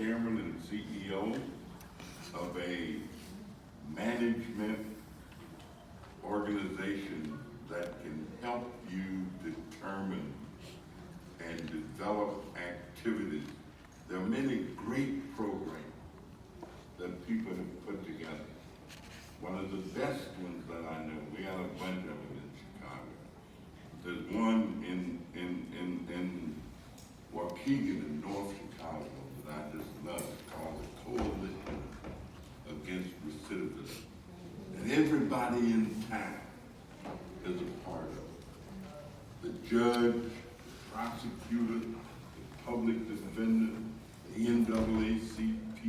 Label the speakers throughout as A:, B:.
A: chairman and CEO of a management organization that can help you determine and develop activities. There are many great programs that people have put together. One of the best ones that I know, we got a bunch of it in Chicago. There's one in Waukegan in North Chicago that I just love, called the Coalition Against Recidivism. And everybody in town is a part of it. The judge, the prosecutor, the public defender, the NAACP,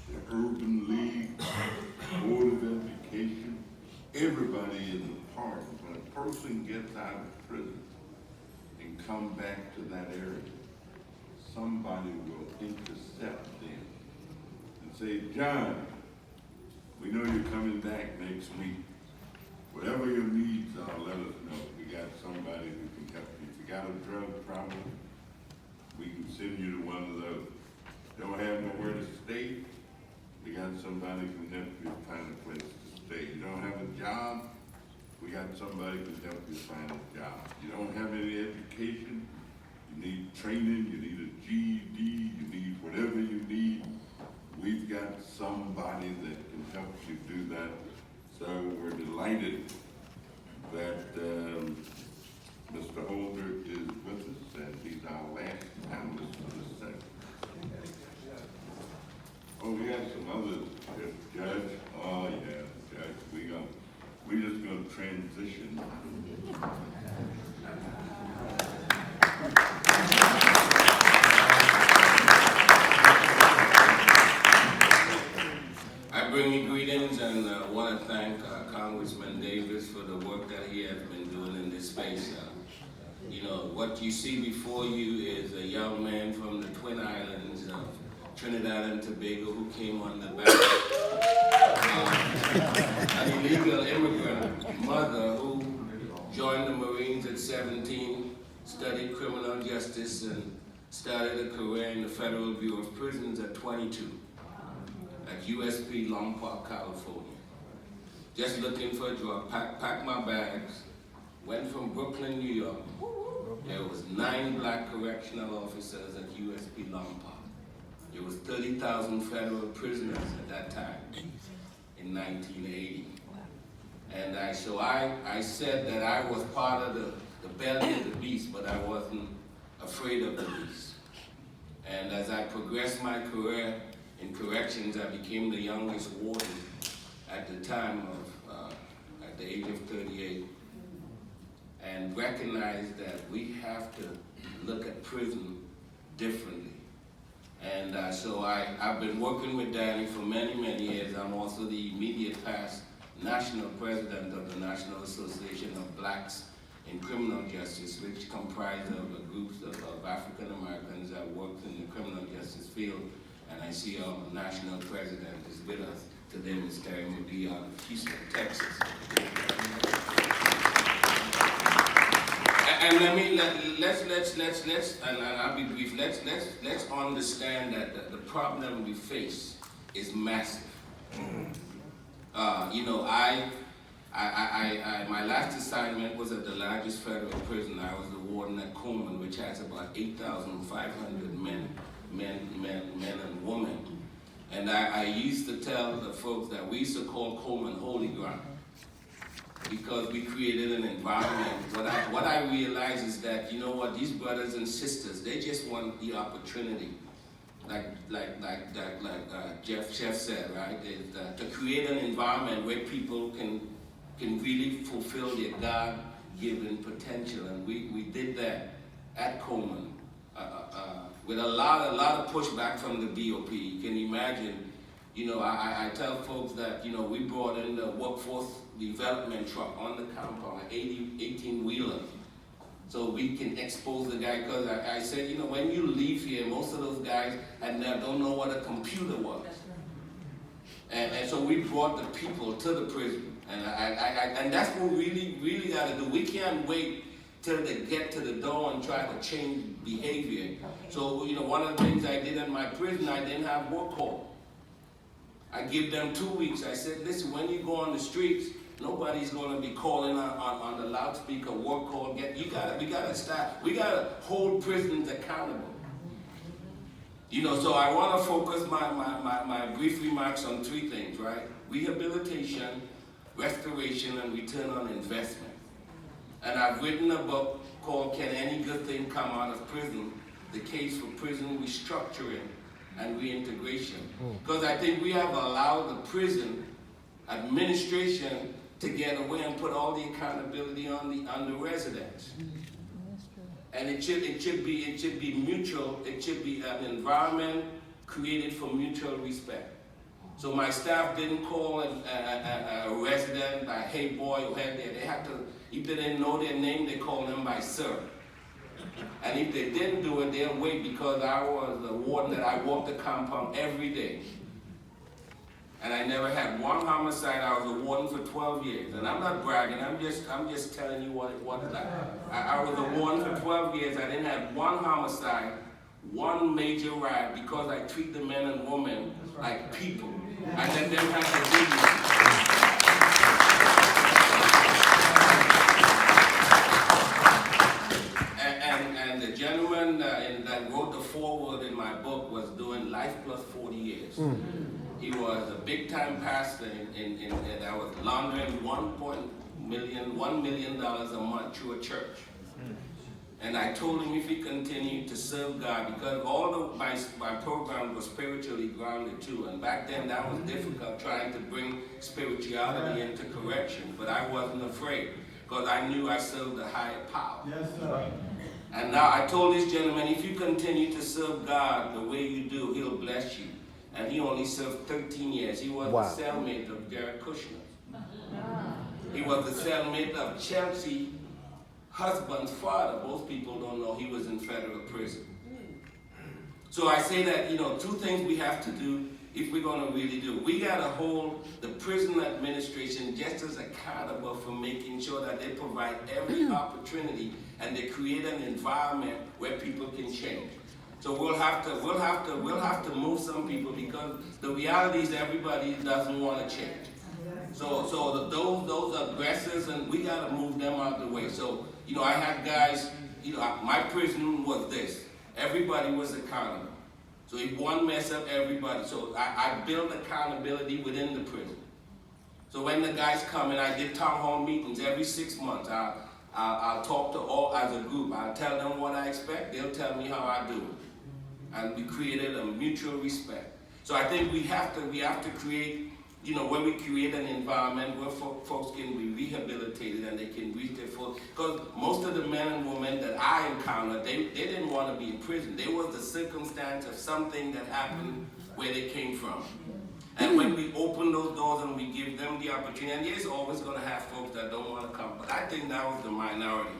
A: the Urban League, the Board of Education, everybody is a part of it. When a person gets out of prison and come back to that area, somebody will intercept them and say, John, we know you're coming back next week. Whatever your needs are, let us know. We got somebody who can help you. If you got a drug problem, we can send you to one of those. Don't have nowhere to stay, we got somebody who can help you find a place to stay. You don't have a job, we got somebody who can help you find a job. You don't have any education, you need training, you need a GED, you need whatever you need. We've got somebody that can help you do that. So we're delighted that Mr. Holder is with us, and he's our last panelist for this segment. Oh, we got some others, Judge. Oh yeah, Judge. We just gonna transition.
B: I bring you greetings and want to thank Congressman Davis for the work that he has been doing in this space. You know, what you see before you is a young man from the Twin Islands of Trinidad and Tobago who came on the back. An illegal immigrant mother who joined the Marines at 17, studied criminal justice, and started a career in the Federal Bureau of Prisons at 22 at USP Long Park, California. Just looking for a job, packed my bags, went from Brooklyn, New York. There was 9 black correctional officers at USP Long Park. There was 30,000 federal prisoners at that time in 1980. And so I said that I was part of the belly of the beast, but I wasn't afraid of the beast. And as I progressed my career in corrections, I became the youngest warden at the time of, at the age of 38, and recognized that we have to look at prison differently. And so I've been working with Danny for many, many years. I'm also the immediate past national president of the National Association of Blacks in Criminal Justice, which comprises of groups of African Americans that work in the criminal justice field. And I see our national president is with us today, Ms. Terry McGee out of Houston, Texas. And and I'll be brief. Let's understand that the problem we face is massive. You know, my last assignment was at the largest federal prison. I was the warden at Coleman, which has about 8,500 men and women. And I used to tell the folks that we used to call Coleman holy ground, because we created an environment. What I realized is that, you know what, these brothers and sisters, they just want the opportunity, like Jeff said, right? Is to create an environment where people can really fulfill their God-given potential, and we did that at Coleman with a lot of pushback from the BOP. You can imagine, you know, I tell folks that, you know, we brought in the workforce development truck on the compound, 18-wheeler, so we can expose the guy, because I said, you know, when you leave here, most of those guys don't know what a computer was. And so we brought the people to the prison, and that's what we really got to do. We can't wait till they get to the door and try to change behavior. So, one of the things I did in my prison, I didn't have work call. I give them 2 weeks. I said, listen, when you go on the streets, nobody's going to be calling on the loudspeaker work call. We gotta hold prisons accountable. So I want to focus my brief remarks on 3 things, right? Rehabilitation, restoration, and return on investment. And I've written a book called Can Any Good Thing Come Out of Prison? The Case for Prison Restructuring and Reintegration. Because I think we have allowed the prison administration to get away and put all the accountability on the residents. And it should be mutual. It should be an environment created for mutual respect. So my staff didn't call a resident by hey boy who had there. They had to, if they didn't know their name, they called them by sir. And if they didn't do it, they'll wait, because I was the warden that I walked the compound every day. And I never had one homicide. I was a warden for 12 years. And I'm not bragging, I'm just telling you what it was like. I was a warden for 12 years. I didn't have one homicide, one major riot, because I treat the men and women like people. I let them have the dignity. And the gentleman that wrote the foreword in my book was doing life plus 40 years. He was a big-time pastor that was laundering $1 million a month through a church. And I told him if he continued to serve God, because all of my program was spiritually grounded too. And back then that was difficult, trying to bring spirituality into correction. But I wasn't afraid, because I knew I served a higher power. Yes, sir. And now I told this gentleman, if you continue to serve God the way you do, he'll bless you. And he only served 13 years. He was the cellmate of Jared Kushner. He was the cellmate of Chelsea husband's father. Most people don't know he was in federal prison. So I say that, 2 things we have to do if we're going to really do. We got to hold the prison administration just as accountable for making sure that they provide every opportunity and they create an environment where people can change. So we'll have to move some people, because the reality is everybody doesn't want to change. So those aggressors, and we got to move them out of the way. So I had guys. My prison was this. Everybody was accountable. So if one mess up, everybody. So I built accountability within the prison. So when the guys come in, I did town hall meetings every 6 months. I'll talk to all as a group. I'll tell them what I expect. They'll tell me how I do it. And we created a mutual respect. So I think we have to create, when we create an environment where folks can be rehabilitated and they can reach their full. Because most of the men and women that I encountered, they didn't want to be in prison. They was the circumstance of something that happened where they came from. And when we open those doors and we give them the opportunity, and there's always going to have folks that don't want to come, but I think that was the minority.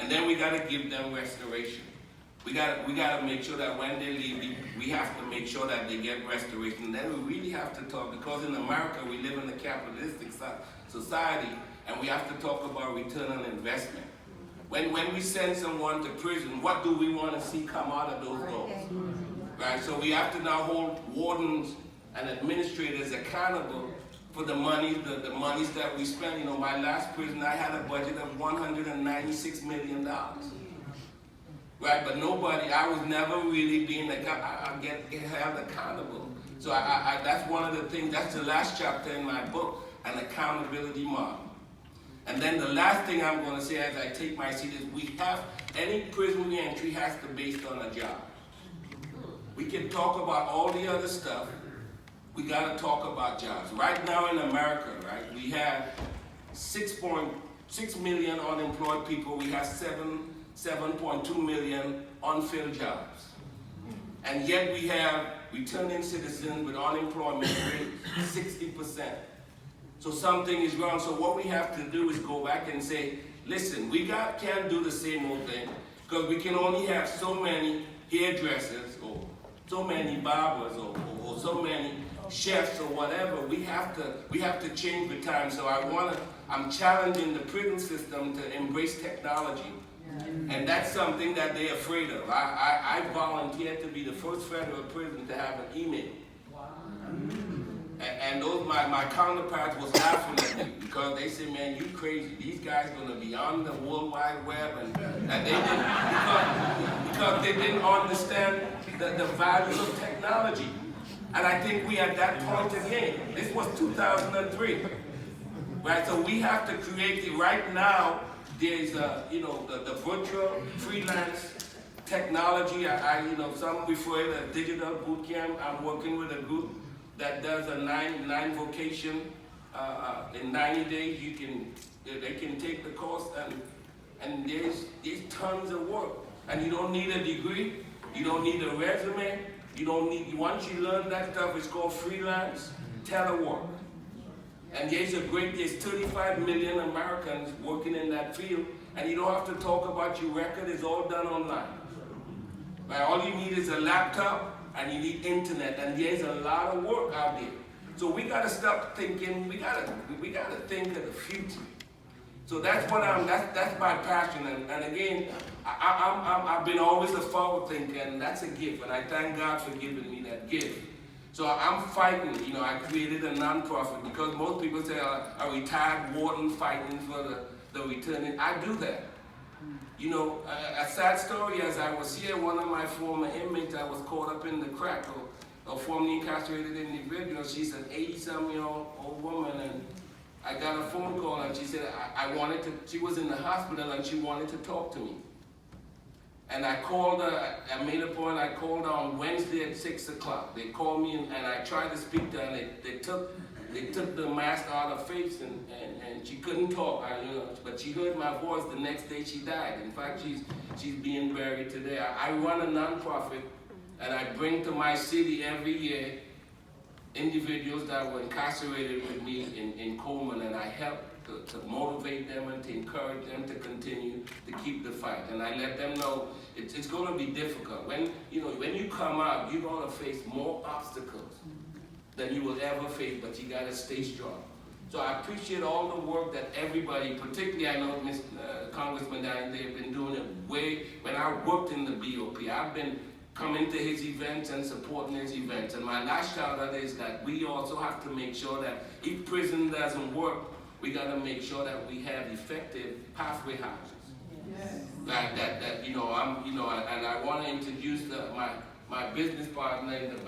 B: And then we got to give them restoration. We got to make sure that when they leave, we have to make sure that they get restoration. And then we really have to talk, because in America we live in a capitalistic society, and we have to talk about return on investment. When we send someone to prison, what do we want to see come out of those doors? Right? So we have to now hold wardens and administrators accountable for the monies that we spend. My last prison, I had a budget of $196 million. Right, but I was never really being held accountable. So that's one of the things, that's the last chapter in my book, an accountability model. And then the last thing I'm going to say as I take my seat is any prison reentry has to be based on a job. We can talk about all the other stuff. We got to talk about jobs. Right now in America, right, we have 6.6 million unemployed people. We have 7.2 million unfilled jobs. And yet we have returning citizens with unemployment rate 60%. So something is wrong. So what we have to do is go back and say, listen, we can't do the same old thing, because we can only have so many hairdressers or so many barbers or so many chefs or whatever. We have to change the time. So I'm challenging the prison system to embrace technology And that's something that they're afraid of. I volunteered to be the first federal prison to have an email. And those my counterparts was laughing at me because they said, man, you crazy. These guys gonna be on the World Wide Web, and they didn't because they didn't understand the value of technology. And I think we at that point again. This was 2003, right? So we have to create it right now. There's the virtual freelance technology. Some refer to a digital boot camp. I'm working with a group that does a nine vocation in 90 days. They can take the course, and there's tons of work. And you don't need a degree, you don't need a resume, once you learn that stuff, it's called freelance telework. And there's 35 million Americans working in that field, and you don't have to talk about your record, it's all done online. Right? All you need is a laptop, and you need internet, and there's a lot of work out there. So we gotta stop thinking, we gotta think of the future. So that's my passion, and again, I've been always a forward thinker, and that's a gift, and I thank God for giving me that gift. So I'm fighting, I created a non-profit because most people say a retired warden fighting for the returning. I do that. A sad story, as I was here, one of my former inmates that was caught up in the crack, a formerly incarcerated individual, she's an 80-some-year-old woman, and I got a phone call and she said, she was in the hospital and she wanted to talk to me. And I called her, I made a point, I called her on Wednesday at 6 o'clock. They called me and I tried to speak to her, and they took the mask out of her face and she couldn't talk, but she heard my voice. The next day she died. In fact, she's being buried today. I run a nonprofit, and I bring to my city every year individuals that were incarcerated with me in Coleman, and I help to motivate them and to encourage them to continue to keep the fight. And I let them know it's going to be difficult. When you come out, you're going to face more obstacles than you will ever face, but you got to stay strong. So I appreciate all the work that everybody, particularly I know Congressman Diane, they've been doing it when I worked in the BOP. I've been coming to his events and supporting his events. And my last shout out is that we also have to make sure that if prison doesn't work, we got to make sure that we have effective halfway houses. Yes. Like that, and I want to introduce my business partner in the back.